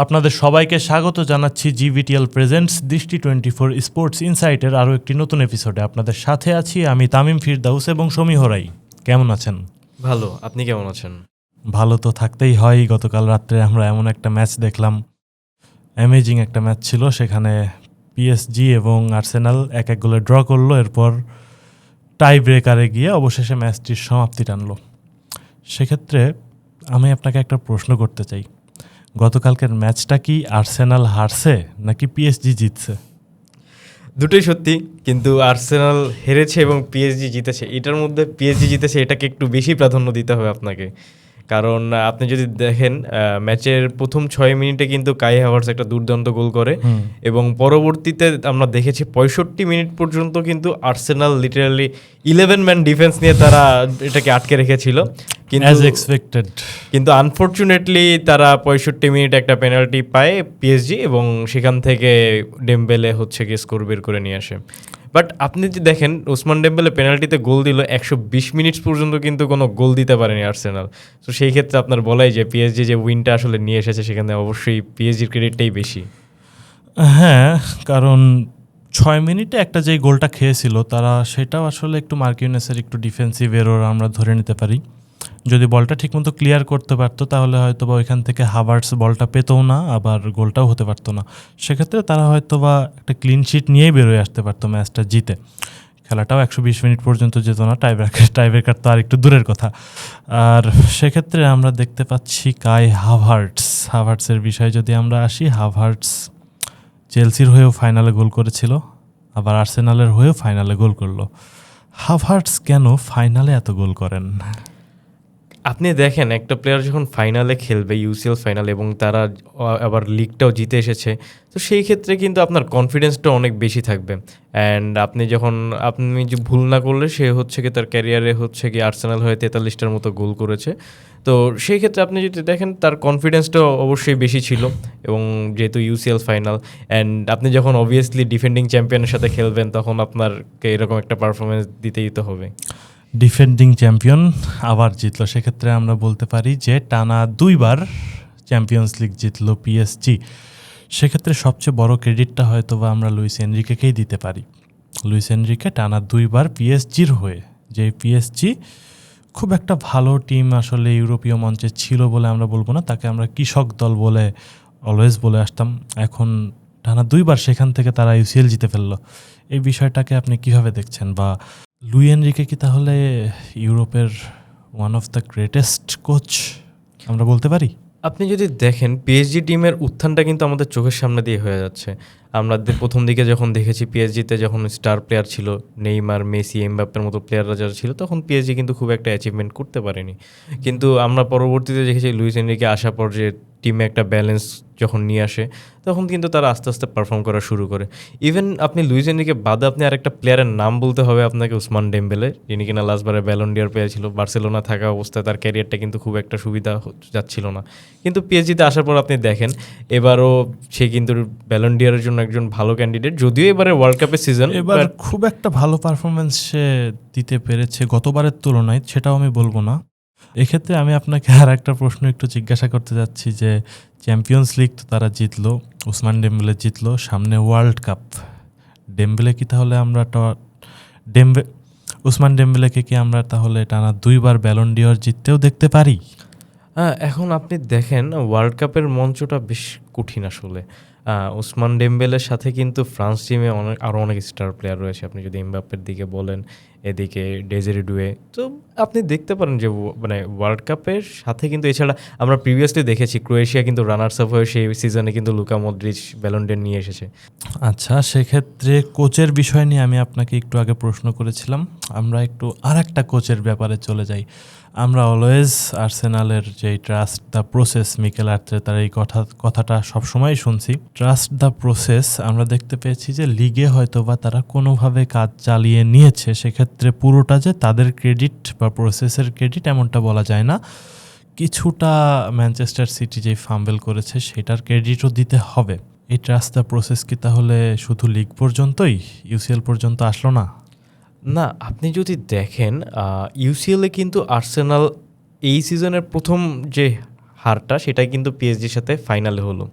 আপনাদের সবাইকে স্বাগত জানাচ্ছি জিভিটিএল প্রেজেন্টস দৃষ্টি 24 স্পোর্টস ইনসাইটের আরও একটি নতুন এপিসোডে। আপনাদের সাথে আছি আমি তামিম ফিরদাউস এবং সমীহ রাই। কেমন আছেন? ভালো, আপনি কেমন আছেন? ভালো তো থাকতেই হয়। গতকাল রাত্রে আমরা এমন একটা ম্যাচ দেখলাম, অ্যামেজিং একটা ম্যাচ ছিল। সেখানে পিএসজি এবং আর্সেনাল এক গোলে ড্র করলো, এরপর টাই ব্রেকারে গিয়ে অবশেষে ম্যাচটির সমাপ্তি টানলো। সেক্ষেত্রে আমি আপনাকে একটা প্রশ্ন করতে চাই, গতকালকের ম্যাচটা কি আর্সেনাল হারছে নাকি পিএসজি জিতছে? দুটোই সত্যি, কিন্তু আর্সেনাল হেরেছে এবং পিএসজি জিতেছে। এটার মধ্যে পিএসজি জিতেছে এটাকে একটু বেশি প্রাধান্য দিতে হবে আপনাকে, কারণ আপনি যদি দেখেন ম্যাচের প্রথম 6 মিনিটে কিন্তু কাই হাভার্টস একটা দুর্দান্ত গোল করে এবং পরবর্তীতে আমরা দেখেছি 65 মিনিট পর্যন্ত কিন্তু আর্সেনাল লিটারালি 11 ম্যান ডিফেন্স নিয়ে তারা এটাকে আটকে রেখেছিল, কিন্তু আনফর্চুনেটলি তারা 65 মিনিট একটা পেনাল্টি পায় পিএসজি এবং সেখান থেকে ডেম্বেলে হচ্ছে গিয়ে স্কোর বের করে নিয়ে আসে। বাট আপনি যদি দেখেন ওসমান ডেম্বেলে পেনাল্টিতে গোল দিল, 120 মিনিট পর্যন্ত কিন্তু কোনো গোল দিতে পারেনি আর্সেনাল। তো সেই ক্ষেত্রে আপনার বলাই যে পিএসজি যে উইনটা আসলে নিয়ে এসেছে সেখানে অবশ্যই পিএসজির ক্রেডিটটাই বেশি। হ্যাঁ, কারণ 6 মিনিটে একটা যেই গোলটা খেয়েছিল তারা, সেটাও আসলে একটু মার্কিউনেসের একটু ডিফেন্সিভ এরর আমরা ধরে নিতে পারি। যদি বলটা ঠিকমতো ক্লিয়ার করতে পারতো তাহলে হয়তো বা ওইখান থেকে হাভার্টস বলটা পেতও না, আবার গোলটাও হতে পারতো না। সেক্ষেত্রে তারা হয়তো বা একটা ক্লিন শিট নিয়েই বেরোয় আসতে পারতো ম্যাচটা জিতে। খেলাটাও 120 মিনিট পর্যন্ত যেত না, টাইব্রেকার তো আর একটু দূরের কথা। আর সেক্ষেত্রে আমরা দেখতে পাচ্ছি কাই হাভার্টসের বিষয়ে যদি আমরা আসি, হাভার্টস চেলসির হয়েও ফাইনালে গোল করেছিল, আবার আর্সেনালের হয়েও ফাইনালে গোল করলো। হাভার্টস কেন ফাইনালে এত গোল করেন? আপনি দেখেন একটা প্লেয়ার যখন ফাইনালে খেলবে, ইউসিএল ফাইনাল, এবং তারা আবার লিগটাও জিতে এসেছে, তো সেই ক্ষেত্রে কিন্তু আপনার কনফিডেন্সটা অনেক বেশি থাকবে। অ্যান্ড আপনি যে ভুল না করলে সে হচ্ছে কি তার ক্যারিয়ারে হচ্ছে কি আর্সেনাল হয়ে 43টার মতো গোল করেছে। তো সেই ক্ষেত্রে আপনি যদি দেখেন তার কনফিডেন্সটা অবশ্যই বেশি ছিল, এবং যেহেতু ইউসিএল ফাইনাল অ্যান্ড আপনি যখন অবভিয়াসলি ডিফেন্ডিং চ্যাম্পিয়নের সাথে খেলবেন তখন আপনাকে এরকম একটা পারফরমেন্স দিতেই তো হবে। ডিফেন্ডিং চ্যাম্পিয়ন আবার জিতলো, সেক্ষেত্রে আমরা বলতে পারি যে টানা 2বার চ্যাম্পিয়ন্স লিগ জিতলো পিএসজি। সেক্ষেত্রে সবচেয়ে বড় ক্রেডিটটা হয়তো বা আমরা লুইস এনরিকেকেই দিতে পারি। লুইস এনরিকে টানা 2বার পিএসজির হয়ে, যে পিএসজি খুব একটা ভালো টিম আসলে ইউরোপীয় মঞ্চে ছিল বলে আমরা বলবো না, তাকে আমরা কৃষক দল বলে অলওয়েজ বলে আসতাম। এখন টানা 2বার সেখান থেকে তারা ইউসিএল জিতে ফেললো। এই বিষয়টাকে আপনি কিভাবে দেখছেন? বা লুই এনরিকে কি তাহলে ইউরোপের one of the greatest coach আমরা বলতে পারি? আপনি যদি দেখেন পিএসজি টিমের উত্থানটা কিন্তু আমাদের চোখের সামনে দিয়ে হয়ে যাচ্ছে। আমরা প্রথম দিকে যখন দেখেছি পিএসজিতে যখন স্টার প্লেয়ার ছিল নেইমার, মেসি, এমবাপ্পের মতো প্লেয়াররা যারা ছিল, তখন পিএসজি কিন্তু খুব একটা অ্যাচিভমেন্ট করতে পারেনি। কিন্তু আমরা পরবর্তীতে দেখেছি লুইস এনরিকে আসার পর যে টিমে একটা ব্যালেন্স যখন নিয়ে আসে তখন কিন্তু তারা আস্তে আস্তে পারফর্ম করা শুরু করে। ইভেন আপনি লুইস এনরিকে বাদে আপনি আরেকটা প্লেয়ারের নাম বলতে হবে আপনাকে, ওসমান ডেম্বেলে, যিনি কিনা লাস্টবারে ব্যালন ডি'র প্লেয়ার ছিল। বার্সেলোনা থাকা অবস্থায় তার ক্যারিয়ারটা কিন্তু খুব একটা সুবিধা যাচ্ছিল না, কিন্তু পিএসজিতে আসার পর আপনি দেখেন এবারও সে কিন্তু ব্যালন ডি'র জন্য একজন ভালো ক্যান্ডিডেট। যদিও এবারে ওয়ার্ল্ড কাপের সিজন, এবার খুব একটা ভালো পারফরমেন্স সে দিতে পেরেছে গতবারের তুলনায়, সেটাও আমি বলবো না। এক্ষেত্রে আমি আপনাকে আর একটা প্রশ্ন একটু জিজ্ঞাসা করতে যাচ্ছি যে চ্যাম্পিয়ন্স লিগ তো তারা জিতলো, ওসমান ডেম্বেলে জিতলো, সামনে ওয়ার্ল্ড কাপ। ডেম্বেলে কি তাহলে আমরা ওসমান ডেম্বেলেকে কি আমরা তাহলে টানা 2বার ব্যালন ডি'র জিততেও দেখতে পারি? হ্যাঁ, এখন আপনি দেখেন ওয়ার্ল্ড কাপের মঞ্চটা বেশ কঠিন আসলে। ওসমান ডেম্বেলের সাথে কিন্তু ফ্রান্স টিমে আরও অনেক স্টার প্লেয়ার রয়েছে। আপনি যদি এমবাপ্পের দিকে বলেন, এদিকে ডেজেরে ডুয়ে, তো আপনি দেখতে পারেন যে মানে ওয়ার্ল্ড কাপের সাথে কিন্তু এছাড়া আমরা প্রিভিয়াসলি দেখেছি ক্রোয়েশিয়া কিন্তু রানার্স আপ হয়ে সেই সিজনে কিন্তু লুকা মদ্রিচ ব্যালন ডি'র নিয়ে এসেছে। আচ্ছা, সেক্ষেত্রে কোচের বিষয় নিয়ে আমি আপনাকে একটু আগে প্রশ্ন করেছিলাম, আমরা একটু আর একটা কোচের ব্যাপারে চলে যাই। আমরা অলওয়েজ আর্সেনালের যে ট্রাস্ট দ্য প্রসেস, মিকেল আর্তেতার এই কথাটা সবসময় শুনছি, ট্রাস্ট দ্য প্রসেস। আমরা দেখতে পেয়েছি যে লিগে হয়তো বা তারা কোনোভাবে কাজ চালিয়ে নিয়েছে, সেক্ষেত্রে পুরোটা যে তাদের ক্রেডিট বা প্রসেসের ক্রেডিট এমনটা বলা যায় না। কিছুটা ম্যানচেস্টার সিটি যে ফাম্বেল করেছে সেটার ক্রেডিটও দিতে হবে। এই ট্রাস্ট দ্য প্রসেস কি তাহলে শুধু লিগ পর্যন্তই, ইউসিএল পর্যন্ত আসলো না? না, আপনি যদি দেখেন ইউসিএলে কিন্তু আর্সেনাল এই সিজনের প্রথম যে হারটা সেটাই কিন্তু পিএসজির সাথে ফাইনালে হলো।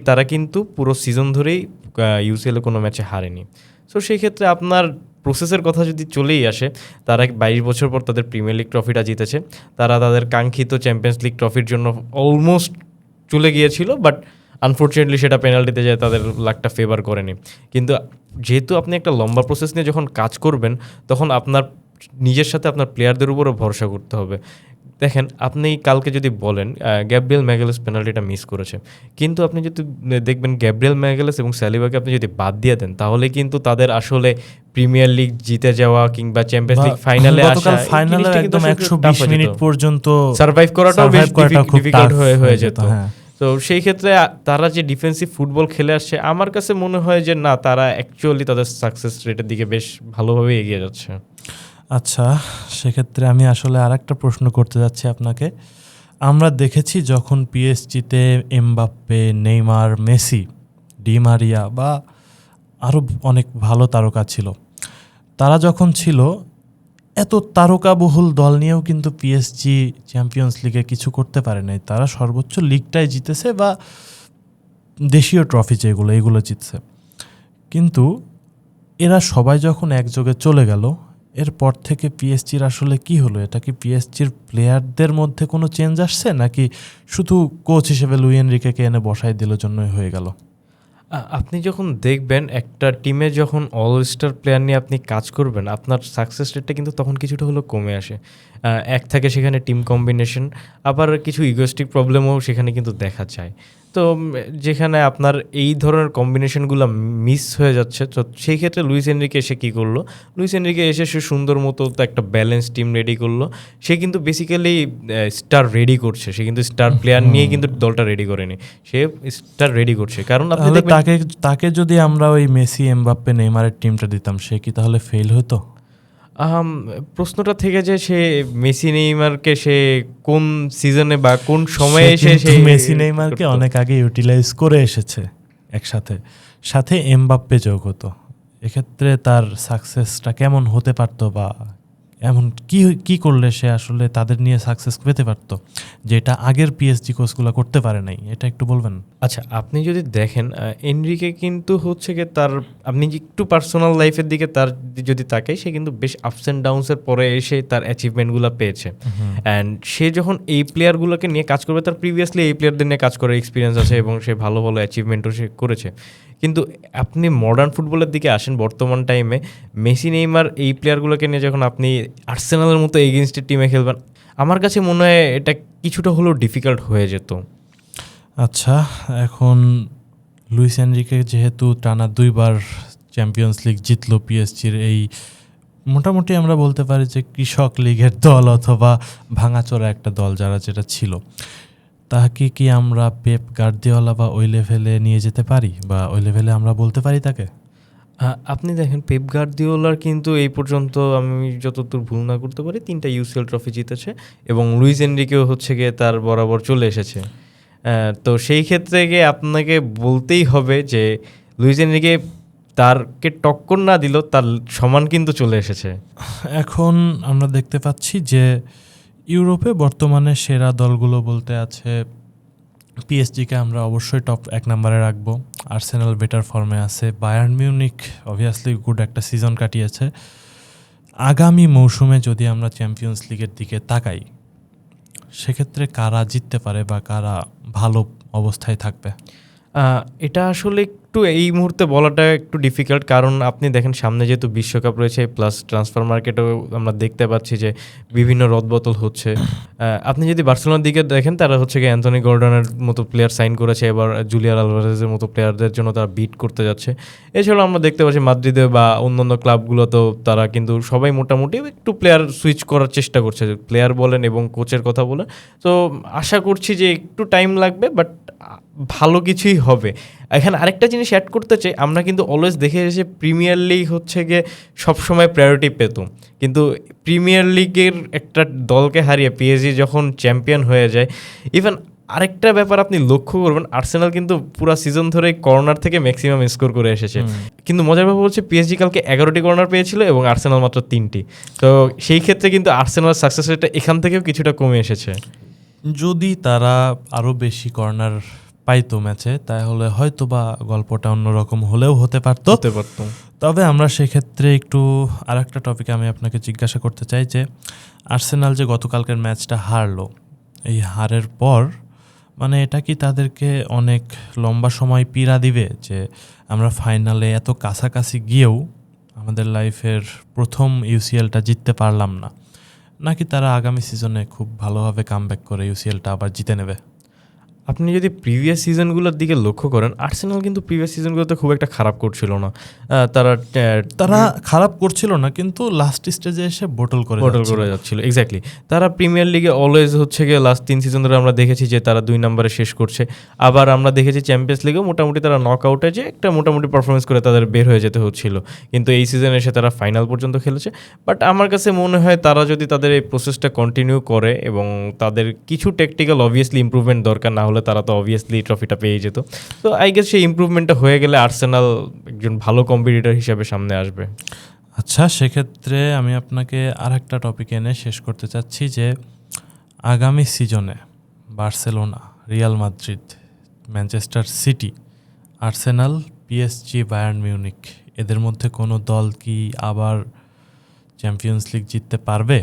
তারা কিন্তু পুরো সিজন ধরেই ইউসিএলে কোনো ম্যাচে হারেনি। সো সেই ক্ষেত্রে আপনার প্রসেসের কথা যদি চলেই আসে, তারা 22 বছর পর তাদের প্রিমিয়ার লিগ ট্রফিটা জিতেছে। তারা তাদের কাঙ্ক্ষিত চ্যাম্পিয়ন্স লিগ ট্রফির জন্য অলমোস্ট চলে গিয়েছিল, বাট আনফর্চুনেটলি সেটা পেনাল্টিতে যায়, তাদের লাকটা ফেভার করেনি। কিন্তু যেহেতু আপনি একটা লম্বা প্রসেস নিয়ে যখন কাজ করবেন, তখন আপনার নিজের সাথে আপনার প্লেয়ারদের উপরও ভরসা করতে হবে। দেখেন, আপনি কালকে যদি বলেন গ্যাব্রিয়েল ম্যাগালেস পেনাল্টিটা মিস করেছে, কিন্তু আপনি যদি দেখবেন গ্যাব্রিয়েল ম্যাগালেস এবং সালিবাকে আপনি যদি বাদ দিয়ে দেন, তাহলে কিন্তু তাদের আসলে প্রিমিয়ার লিগ জিতে যাওয়া কিংবা চ্যাম্পিয়ন্স লিগ ফাইনালে আসা, ফাইনালে একদম 120 মিনিট পর্যন্ত সার্ভাইভ করাটাও বেশ ডিফিকাল্ট হয়ে যেত। হ্যাঁ। তো সেই ক্ষেত্রে তারা যে ডিফেন্সিভ ফুটবল খেলে আসছে, আমার কাছে মনে হয় যে না, তারা অ্যাকচুয়ালি তাদের সাকসেস রেটের দিকে বেশ ভালোভাবে এগিয়ে যাচ্ছে। আচ্ছা, সেক্ষেত্রে আমি আসলে আরেকটা প্রশ্ন করতে যাচ্ছি আপনাকে। আমরা দেখেছি যখন পিএসজিতে Mbappe, Neymar, Messi, Di Maria বা আরও অনেক ভালো তারকা ছিল, তারা যখন ছিল, এত তারকাবহুল দল নিয়েও কিন্তু পিএসজি চ্যাম্পিয়ন্স লিগে কিছু করতে পারে নাই। তারা সর্বোচ্চ লিগটাই জিতেছে বা দেশীয় ট্রফি যেগুলো, এগুলো জিতছে। কিন্তু এরা সবাই যখন একযোগে চলে গেল, এরপর থেকে পিএসজির আসলে কি হলো? এটা কি পিএসজির প্লেয়ারদের মধ্যে কোনো চেঞ্জ আসছে, নাকি শুধু কোচ হিসেবে লুই এনরিকেকে এনে বসাই দিল জন্যই হয়ে গেল? আপনি যখন দেখবেন একটা টিমে যখন অল স্টার প্লেয়ার নিয়ে আপনি কাজ করবেন, আপনার সাকসেস রেটটা কিন্তু তখন কিছুটা হলেও কমে আসে। এক থাকে সেখানে টিম কম্বিনেশন, আবার কিছু ইগোস্টিক প্রবলেমও সেখানে কিন্তু দেখা যায়। তো যেখানে আপনার এই ধরনের কম্বিনেশনগুলো মিস হয়ে যাচ্ছে, তো সেই ক্ষেত্রে লুইস এনরিকে এসে কী করলো? লুইস এনরিকে এসে সে সুন্দর মতো একটা ব্যালেন্স টিম রেডি করলো। সে কিন্তু বেসিক্যালি স্টার রেডি করছে, সে কিন্তু স্টার প্লেয়ার নিয়ে কিন্তু দলটা রেডি করেনি, সে স্টার রেডি করছে। কারণ আপনি তাকে যদি আমরা ওই মেসি, এমবাপ্পে, নেইমারের টিমটা দিতাম, সে কি তাহলে ফেল হতো? প্রশ্নটা থেকে যে সে মেসি নেইমারকে সে কোন সিজনে বা কোন সময়ে এসে মেসি নেইমারকে অনেক আগে ইউটিলাইজ করে এসেছে একসাথে, সাথে এমবাপ্পে যোগ হতো, এক্ষেত্রে তার সাকসেসটা কেমন হতে পারতো, বা এমন কি করলে সে আসলে তাদের নিয়ে সাকসেস পেতে পারতো, যেটা আগের পিএসজি কোচগুলো করতে পারে নাই? এটা একটু বলবেন। আচ্ছা, আপনি যদি দেখেন এনরিকে কিন্তু হচ্ছে কি, তার আপনি একটু পার্সোনাল লাইফের দিকে তার যদি তাকাই, সে কিন্তু বেশ আপস অ্যান্ড ডাউনসের পরে এসে তার অ্যাচিভমেন্টগুলো পেয়েছে। অ্যান্ড সে যখন এই প্লেয়ারগুলোকে নিয়ে কাজ করবে, তার প্রিভিয়াসলি এই প্লেয়ারদের নিয়ে কাজ করার এক্সপিরিয়েন্স আছে এবং সে ভালো ভালো অ্যাচিভমেন্টও সে করেছে। কিন্তু আপনি মডার্ন ফুটবলের দিকে আসেন, বর্তমান টাইমে মেসি নেইমার এই প্লেয়ারগুলোকে নিয়ে যখন আপনি আর্সেনালের মতো এগেইনস্টের টিমে খেলবেন, আমার কাছে মনে হয় এটা কিছুটা হলেও ডিফিকাল্ট হয়ে যেত। আচ্ছা, এখন লুইস এনরিকে যেহেতু টানা 2বার চ্যাম্পিয়ন্স লিগ জিতলো পিএসজির, এই মোটামুটি আমরা বলতে পারি যে কৃষক লিগের দল অথবা ভাঙাচোরা একটা দল যারা যেটা ছিল, তাকে কি আমরা পেপ গার্দিওলা বা ওই লেভেলে নিয়ে যেতে পারি, বা ওই লেভেলে আমরা বলতে পারি তাকে? আপনি দেখেন, পেপ গার্দিওলার কিন্তু এই পর্যন্ত আমি যতদূর ভুল না করতে পারি 3টা ইউসিএল ট্রফি জিতেছে, এবং লুইস এনরিকেও হচ্ছে গিয়ে তার বরাবর চলে এসেছে। তো সেই ক্ষেত্রে গিয়ে আপনাকে বলতেই হবে যে লুইস এনরিকে তারকে টক্কর না দিল, তার সমান কিন্তু চলে এসেছে। এখন আমরা দেখতে পাচ্ছি যে ইউরোপে বর্তমানে সেরা দলগুলো বলতে আছে, পিএসজিকে আমরা অবশ্যই টপ 1 নম্বরে রাখবো। আর্সেনাল বেটার ফর্মে আছে, বায়ার্ন মিউনিক অবভিয়াসলি গুড একটা সিজন কাটিয়েছে। আগামী মৌসুমে যদি আমরা চ্যাম্পিয়ন্স লিগের দিকে তাকাই, সেক্ষেত্রে কারা জিততে পারে বা কারা ভালো অবস্থায় থাকবে? এটা আসলে একটু এই মুহূর্তে বলাটা একটু ডিফিকাল্ট, কারণ আপনি দেখেন সামনে যেহেতু বিশ্বকাপ রয়েছে, প্লাস ট্রান্সফার মার্কেটেও আমরা দেখতে পাচ্ছি যে বিভিন্ন রদবদল হচ্ছে। আপনি যদি বার্সেলোনার দিকে দেখেন, তারা হচ্ছে কি অ্যান্থনি গর্ডনের মতো প্লেয়ার সাইন করেছে, এবার জুলিয়ান আলভারেজের মতো প্লেয়ারদের জন্য তারা বিট করতে যাচ্ছে। এছাড়াও আমরা দেখতে পাচ্ছি মাদ্রিদে বা অন্যান্য ক্লাবগুলোতেও তারা কিন্তু সবাই মোটামুটি একটু প্লেয়ার সুইচ করার চেষ্টা করছে, প্লেয়ার বলেন এবং কোচের কথা বলেন। তো আশা করছি যে একটু টাইম লাগবে, বাট ভালো কিছুই হবে। এখানে আরেকটা জিনিস অ্যাড করতে চাই, আমরা কিন্তু অলওয়েজ দেখে এসেছি প্রিমিয়ার লিগ হচ্ছে গিয়ে সবসময় প্রায়োরিটি পেত, কিন্তু প্রিমিয়ার লিগের একটা দলকে হারিয়ে পিএসজি যখন চ্যাম্পিয়ন হয়ে যায়, ইভেন আরেকটা ব্যাপার আপনি লক্ষ্য করবেন, আর্সেনাল কিন্তু পুরো সিজন ধরে কর্নার থেকে ম্যাক্সিমাম স্কোর করে এসেছে, কিন্তু মজার ব্যাপার হচ্ছে পিএসজি কালকে 11টি কর্নার পেয়েছিল এবং আর্সেনাল মাত্র 3টি। তো সেই ক্ষেত্রে কিন্তু আর্সেনাল সাকসেস রেটটা এখান থেকেও কিছুটা কমে এসেছে। যদি তারা আরও বেশি কর্নার পাইতো ম্যাচে, তাহলে হয়তো বা গল্পটা অন্যরকম হলেও হতে পারতো। তবে আমরা সেক্ষেত্রে একটু আরেকটা টপিকে আমি আপনাকে জিজ্ঞাসা করতে চাই যে আর্সেনাল যে গতকালকের ম্যাচটা হারলো, এই হারের পর মানে এটা কি তাদেরকে অনেক লম্বা সময় পীড়া দিবে যে আমরা ফাইনালে এত কাছাকাছি গিয়েও আমাদের লাইফের প্রথম ইউসিএলটা জিততে পারলাম না, নাকি তারা আগামী সিজনে খুব ভালোভাবে কামব্যাক করে ইউসিএলটা আবার জিতে নেবে? আপনি যদি প্রিভিয়াস সিজনগুলোর দিকে লক্ষ্য করেন, আর্সেনাল কিন্তু প্রিভিয়াস সিজনগুলোতে খুব একটা খারাপ করছিল না। তারা খারাপ করছিল না, কিন্তু লাস্ট স্টেজে এসে বোটল করে যাচ্ছিল। এক্স্যাক্টলি, তারা প্রিমিয়ার লিগে অলওয়েজ হচ্ছে গিয়ে লাস্ট 3 সিজন ধরে আমরা দেখেছি যে তারা 2 নম্বরে শেষ করছে। আবার আমরা দেখেছি চ্যাম্পিয়ন্স লিগেও মোটামুটি তারা নক আউটে যে একটা মোটামুটি পারফরমেন্স করে তাদের বের হয়ে যেতে হচ্ছিল, কিন্তু এই সিজনে এসে তারা ফাইনাল পর্যন্ত খেলেছে। বাট আমার কাছে মনে হয় তারা যদি তাদের এই প্রসেসটা কন্টিনিউ করে এবং তাদের কিছু টেকনিক্যাল অবভিয়াসলি ইমপ্রুভমেন্ট দরকার, না হলে তারা তো অবভিয়াসলি ট্রফিটা পেয়ে যেত। তো আই গেস সেই ইমপ্রুভমেন্টটা হয়ে গেলে আর্সেনাল একজন ভালো কম্পিটিটর হিসেবে সামনে আসবে। আচ্ছা, সেক্ষেত্রে আমি আপনাকে আর একটা টপিক এনে শেষ করতে চাচ্ছি যে আগামী সিজনে Barcelona, Real Madrid, Manchester city, Arsenal, PSG, Bayern Munich, এদের মধ্যে কোনো দল কি আবার চ্যাম্পিয়ন্স লিগ জিততে পারবে?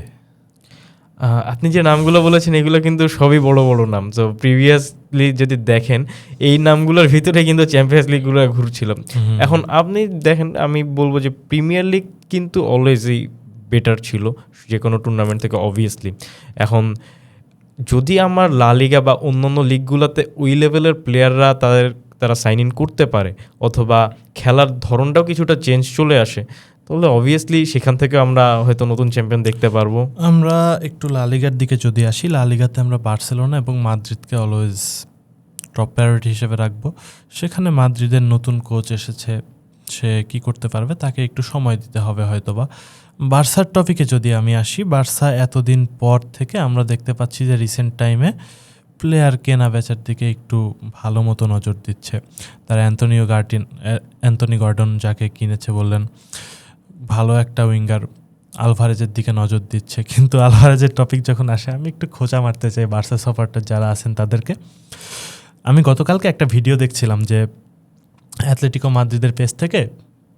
আপনি যে নামগুলো বলেছেন এগুলো কিন্তু সবই বড় বড় নাম। তো প্রিভিয়াসলি যদি দেখেন এই নামগুলোর ভিতরে কিন্তু চ্যাম্পিয়ন্স লিগগুলো ঘুরছিল। এখন আপনি দেখেন, আমি বলবো যে প্রিমিয়ার লিগ কিন্তু অলওয়েজই বেটার ছিল যে কোনো টুর্নামেন্ট থেকে অবভিয়াসলি। এখন যদি আমার লা লিগা বা অন্যান্য লিগগুলোতে ওই লেভেলের প্লেয়াররা তারা সাইন ইন করতে পারে অথবা খেলার ধরনটাও কিছুটা চেঞ্জ চলে আসে, তাহলে অবভিয়াসলি সেখান থেকে আমরা হয়তো নতুন চ্যাম্পিয়ন দেখতে পারবো। আমরা একটু লা লিগার দিকে যদি আসি, লা লিগাতে আমরা বার্সেলোনা এবং মাদ্রিদকে অলওয়েজ টপ প্রায়োরিটি হিসেবে রাখবো। সেখানে মাদ্রিদের নতুন কোচ এসেছে, সে কি করতে পারবে তাকে একটু সময় দিতে হবে হয়তোবা। বার্সার টপিকে যদি আমি আসি, বার্সা এতদিন পর থেকে আমরা দেখতে পাচ্ছি যে রিসেন্ট টাইমে প্লেয়ার কেনা বেচার দিকে একটু ভালো মতো নজর দিচ্ছে। তারা অ্যান্থনি গর্ডন যাকে কিনেছে বললেন, ভালো একটা উইঙ্গার আলভারেজের দিকে নজর দিচ্ছে। কিন্তু আলভারেজের টপিক যখন আসে, আমি একটু খোঁচা মারতে চাই বার্সা সাপোর্টার যারা আছেন তাদেরকে। আমি গতকালকে একটা ভিডিও দেখছিলাম যে অ্যাথলেটিকো মাদ্রিদের পেজ থেকে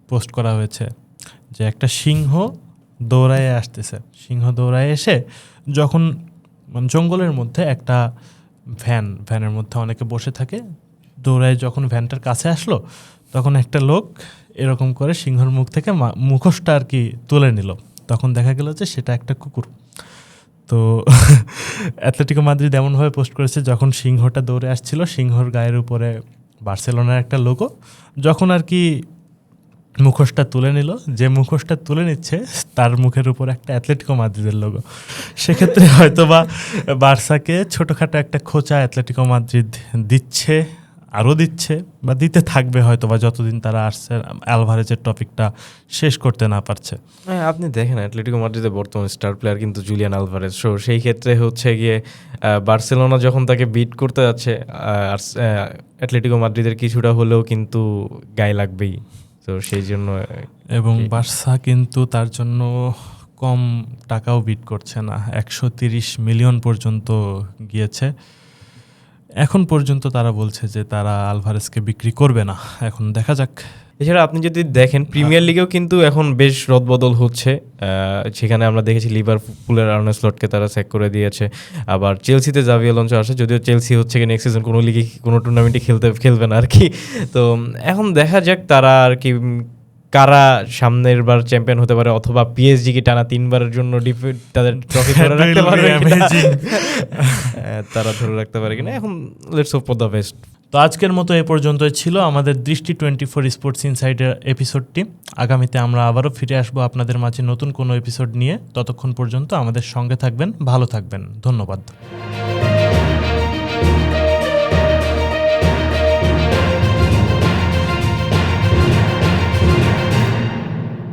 পোস্ট করা হয়েছে যে একটা সিংহ দৌড়ায় আসতেছে। সিংহ দৌড়ায় এসে যখন জঙ্গলের মধ্যে একটা ভ্যানের মধ্যে অনেকে বসে থাকে, দৌড়ায় যখন ভ্যানটার কাছে আসলো, তখন একটা লোক এরকম করে সিংহর মুখ থেকে মুখোশটা আর কি তুলে নিল। তখন দেখা গেল যে সেটা একটা কুকুর। তো অ্যাথলেটিকো মাদ্রিদ এমনভাবে পোস্ট করেছে, যখন সিংহটা দৌড়ে আসছিল, সিংহর গায়ের উপরে বার্সেলোনার একটা লোগো, যখন আর কি মুখোশটা তুলে নিল, যে মুখোশটা তুলে নিচ্ছে তার মুখের উপর একটা অ্যাথলেটিকো মাদ্রিদের লোগো। সেক্ষেত্রে হয়তো বা বার্সাকে ছোটোখাটো একটা খোঁচা অ্যাথলেটিকো মাদ্রিদ দিচ্ছে, আরও দিচ্ছে বা দিতে থাকবে হয়তো বা যতদিন তারা আলভারেজের টপিকটা শেষ করতে না পারছে। হ্যাঁ, আপনি দেখেন অ্যাথলেটিকো মাদ্রিদের বর্তমান স্টার প্লেয়ার কিন্তু জুলিয়ান আলভারেজ। সো সেই ক্ষেত্রে হচ্ছে গিয়ে বার্সেলোনা যখন তাকে বিট করতে যাচ্ছে, অ্যাথলেটিকো মাদ্রিদের কিছুটা হলেও কিন্তু গায়ে লাগবেই। তো সেই জন্য এবং বার্সা কিন্তু তার জন্য কম টাকাও বিট করছে না, 130 মিলিয়ন পর্যন্ত গিয়েছে। এখন পর্যন্ত তারা বলছে যে তারা আলভারেজকে বিক্রি করবে না, এখন দেখা যাক। এছাড়া আপনি যদি দেখেন প্রিমিয়ার লিগেও কিন্তু এখন বেশ রদবদল হচ্ছে। সেখানে আমরা দেখেছি লিভারপুলের আর্নে স্লটকে তারা স্যাক করে দিয়েছে। আবার চেলসিতে জাভি আলোনসো আসে, যদিও চেলসি হচ্ছে কি নেক্সট সিজন কোনো লিগে কোনো টুর্নামেন্টে খেলবে না আর কি। তো এখন দেখা যাক তারা আর কি কারা সামনের বার চ্যাম্পিয়ন হতে পারে, অথবা পিএসজি কি টানা 3বারের জন্য তাদের ট্রফি ধরে রাখতে পারবে তারা ধরে রাখতে পারে কিনা। এখন let's hope for the best. তো আজকের মতো এ পর্যন্তই ছিল আমাদের দৃষ্টি 24 স্পোর্টস ইনসাইডের এপিসোডটি। আগামীতে আমরা আবারও ফিরে আসবো আপনাদের মাঝে নতুন কোনো এপিসোড নিয়ে। ততক্ষণ পর্যন্ত আমাদের সঙ্গে থাকবেন, ভালো থাকবেন, ধন্যবাদ।